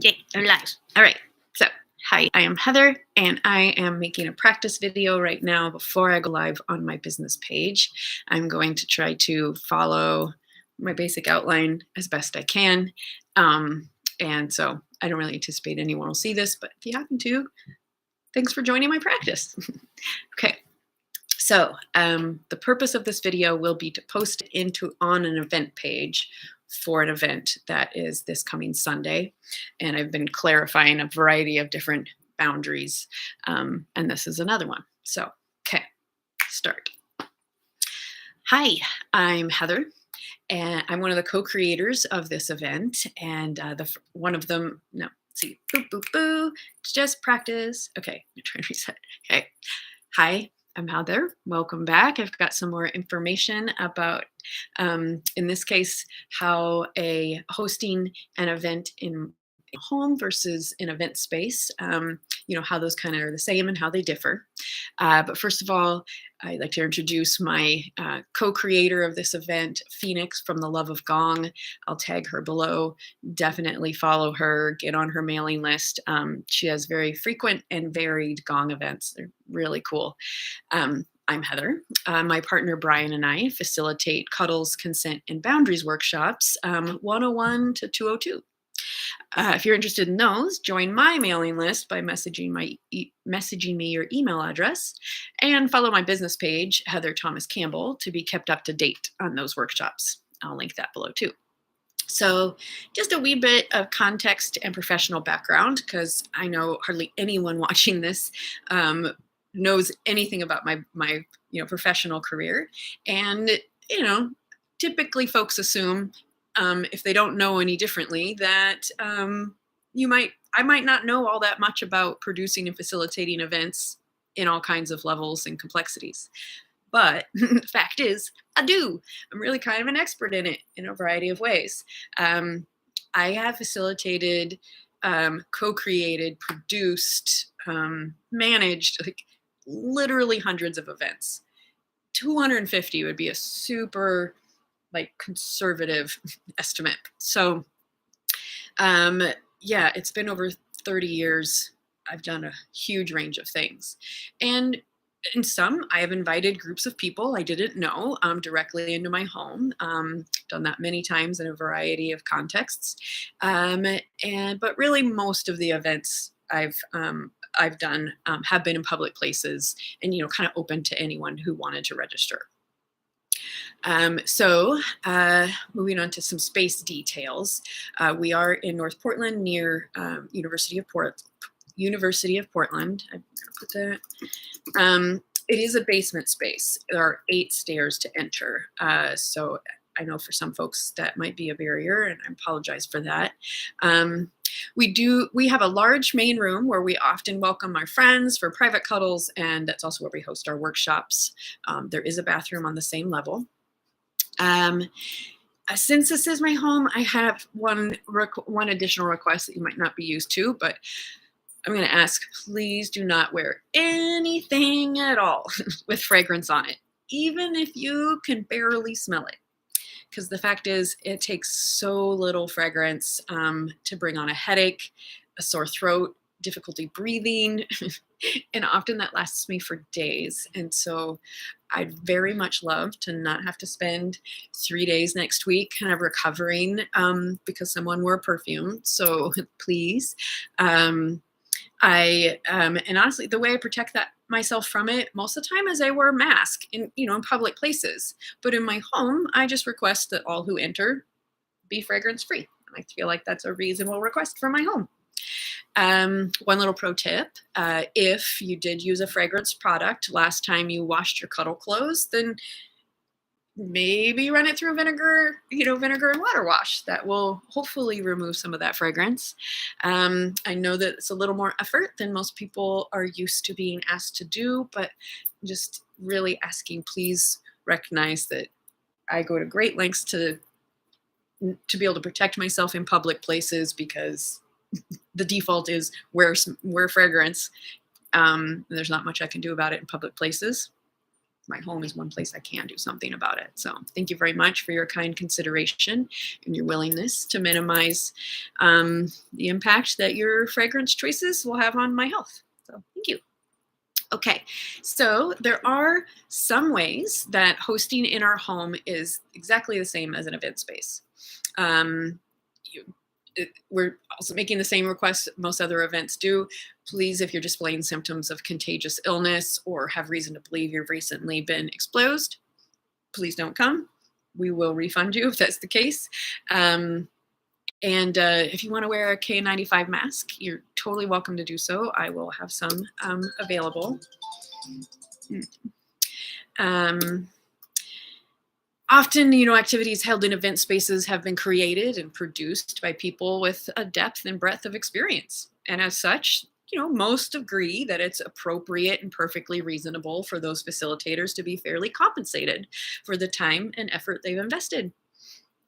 Yay, I'm live. All right. So, hi, I am Heather, and I am making a practice video right now before I go live on my business page. I'm going to try to follow my basic outline as best I can. And so I don't really anticipate anyone will see this, but if you happen to, thanks for joining my practice. Okay. So the purpose of this video will be to post it on an event page for an event that is this coming Sunday. And I've been clarifying a variety of different boundaries. And this is another one. So, okay, start. Hi, I'm Heather, and I'm one of the co-creators of this event. And one of them, no, see, boo, boo, boo, it's just practice. Okay, I'm trying to reset. Okay, hi. I'm Heather. Welcome back. I've got some more information about, in this case, how hosting an event in a home versus an event space, how those kind of are the same and how they differ. But first of all, I'd like to introduce my co-creator of this event, Phoenix from The Love of Gong. I'll tag her below. Definitely follow her, get on her mailing list. She has very frequent and varied Gong events. They're really cool. I'm Heather. My partner Brian and I facilitate cuddles, consent, and boundaries workshops 101 to 202. If you're interested in those, join my mailing list by messaging me your email address, and follow my business page, Heather Thomas Campbell, to be kept up to date on those workshops. I'll link that below too. So just a wee bit of context and professional background, because I know hardly anyone watching this knows anything about my professional career. And typically folks assume, if they don't know any differently, that I might not know all that much about producing and facilitating events in all kinds of levels and complexities. But the fact is, I do. I'm really kind of an expert in it in a variety of ways. I have facilitated, co-created, produced, managed, like literally hundreds of events. 250 would be a super conservative estimate. So it's been over 30 years. I've done a huge range of things. And in some, I have invited groups of people I didn't know directly into my home. Done that many times in a variety of contexts. But really most of the events I've done have been in public places and, kind of open to anyone who wanted to register. Moving on to some space details. We are in North Portland near University of Portland. I'm going to put that. It is a basement space. There are 8 stairs to enter. So I know for some folks that might be a barrier, and I apologize for that. We have a large main room where we often welcome our friends for private cuddles, and that's also where we host our workshops. There is a bathroom on the same level. Since this is my home, I have one additional request that you might not be used to, but I'm going to ask, please do not wear anything at all with fragrance on it, even if you can barely smell it. Because the fact is, it takes so little fragrance to bring on a headache, a sore throat, difficulty breathing, and often that lasts me for days. And so I'd very much love to not have to spend 3 days next week kind of recovering because someone wore perfume. So please. And honestly, the way I protect myself from it most of the time is I wear a mask in public places. But in my home, I just request that all who enter be fragrance free. I feel like that's a reasonable request for my home. One little pro tip, if you did use a fragrance product last time you washed your cuddle clothes, then maybe run it through vinegar and water wash. That will hopefully remove some of that fragrance. I know that it's a little more effort than most people are used to being asked to do, but just really asking, please recognize that I go to great lengths to be able to protect myself in public places, because the default is wear fragrance. There's not much I can do about it in public places. my home is one place I can do something about it. So thank you very much for your kind consideration and your willingness to minimize the impact that your fragrance choices will have on my health. So thank you. Okay, so there are some ways that hosting in our home is exactly the same as an event space. Um, we're also making the same request most other events do. Please, if you're displaying symptoms of contagious illness or have reason to believe you've recently been exposed, please don't come. We will refund you if that's the case. And if you want to wear a K95 mask, you're totally welcome to do so. I will have some available. Often, activities held in event spaces have been created and produced by people with a depth and breadth of experience. And as such, most agree that it's appropriate and perfectly reasonable for those facilitators to be fairly compensated for the time and effort they've invested.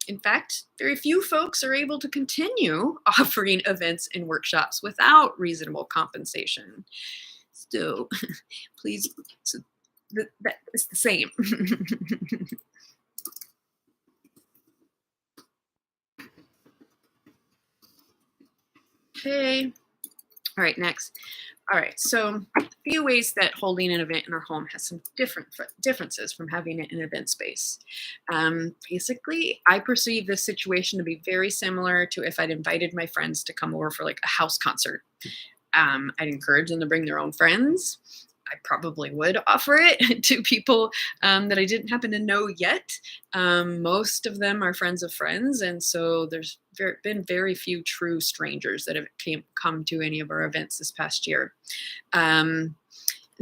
In fact, very few folks are able to continue offering events and workshops without reasonable compensation. Still, please, so that is the same. Okay. All right, next. All right, so a few ways that holding an event in our home has some differences from having it in an event space. Basically, I perceive this situation to be very similar to if I'd invited my friends to come over for like a house concert. I'd encourage them to bring their own friends. I probably would offer it to people that I didn't happen to know yet. Most of them are friends of friends, and so there's been very few true strangers that have come to any of our events this past year. And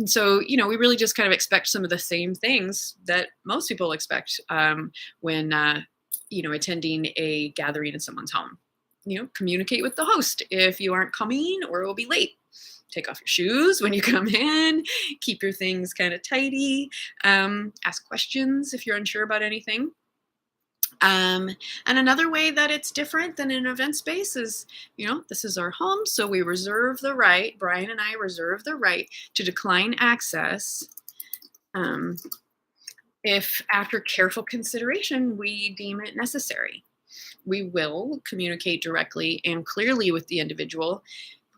so, we really just kind of expect some of the same things that most people expect when, attending a gathering in someone's home. Communicate with the host if you aren't coming or will be late. Take off your shoes when you come in. Keep your things kind of tidy. Ask questions if you're unsure about anything. And another way that it's different than an event space is, this is our home, so we reserve the right, Brian and I reserve the right to decline access if after careful consideration we deem it necessary. We will communicate directly and clearly with the individual.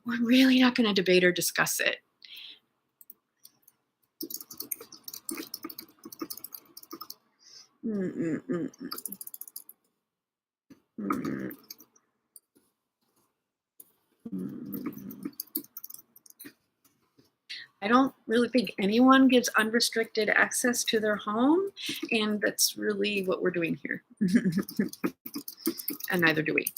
We're really not going to debate or discuss it. I don't really think anyone gives unrestricted access to their home, and that's really what we're doing here. And neither do we.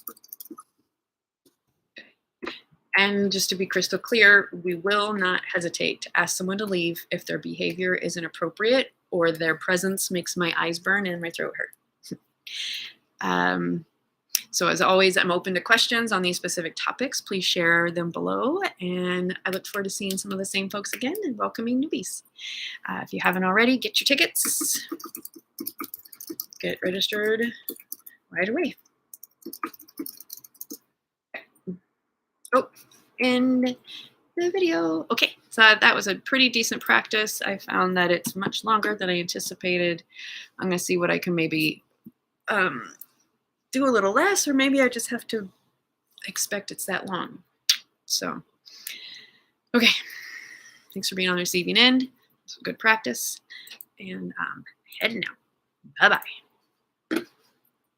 And just to be crystal clear, we will not hesitate to ask someone to leave if their behavior is inappropriate or their presence makes my eyes burn and my throat hurt. So as always, I'm open to questions on these specific topics. Please share them below. And I look forward to seeing some of the same folks again and welcoming newbies. If you haven't already, get your tickets. Get registered right away. Oh, and the video. Okay, so that was a pretty decent practice. I found that it's much longer than I anticipated. I'm going to see what I can maybe do a little less, or maybe I just have to expect it's that long. So, okay. Thanks for being on the receiving end. It's good practice. And heading out. Bye-bye.